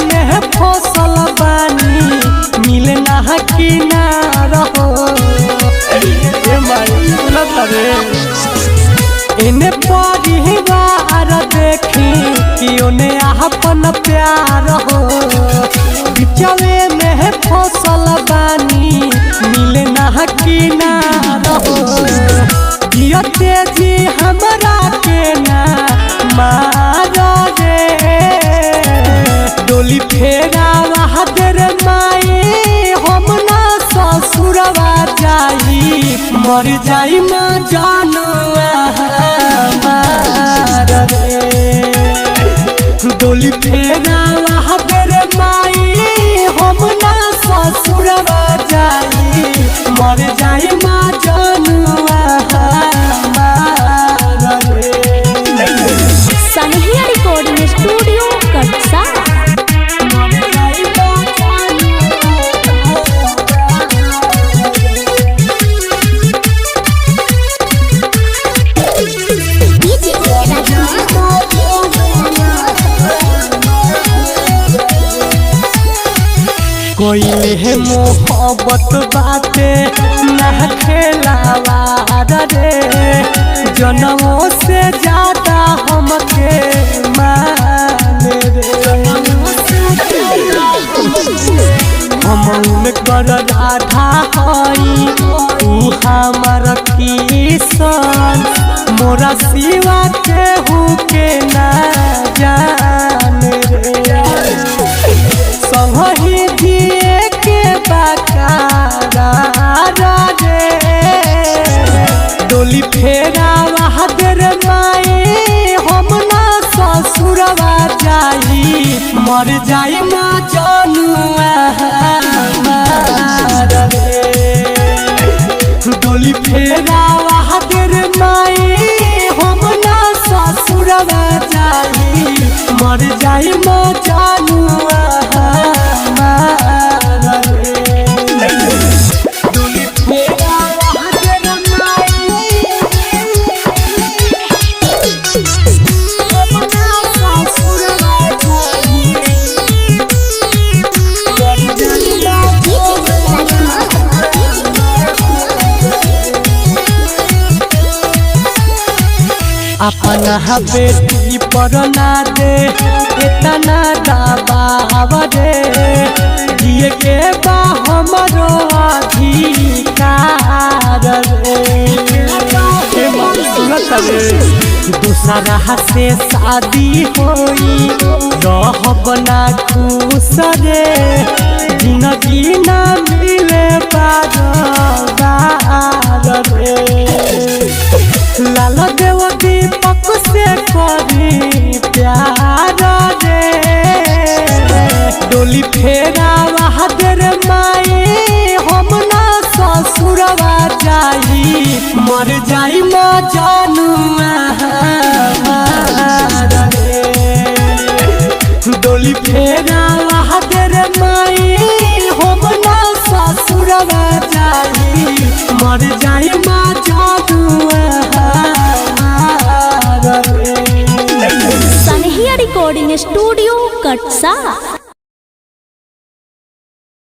में फसल बानी मिलना की ना रहो इन्हें परिवार देखी कि उन्हें अपन प्यार हो बिचवे में फसल बानी मिलना की ना रहो तेजी हमरा के ना मार रे डोली फेरा बहादुर माई हम ना ससुरवा जाई मर जाई माँ जानुआ मार रे डोली फेरा बहादुर माई हम ना ससुरवा जाई मर जाई माँ जानुआ सनहिया रिकॉर्डिंग स्टूडियो कटसा। कोई है मोहब्बत बाते ना खेलावा रे जनमों से ज्यादा हमके मान रे हम उनकर राधा हई तू हमार किसन मोरा सिवा केहू के ना जान रे संगही दिए के बकारा रे डोली फेरा बहादुर माई हम ना ससुरवा जाई मर जाई माँ जानुआ रे डोली फेरा बहादुर माई हम ना ससुरवा जाई मर जाई माँ जानुआ अपन बेटी पर ना दे इतना दबाव रे दिए के बा हमरो अधिकार रे दूसरा से शादी होई रहब ना खुश रे जिंदगी ना मिले बार रे लाल देव दीपक से करी प्यार रे डोली फेरा बहादुर माई हम ना ससुरवा जाई मर जाई माँ जानुआ रे डोली फेरा बहादुर माई हम ना ससुरवा जाई मर जाई माँ जानुआ सनहिया रिकॉर्डिंग स्टूडियो कटसा।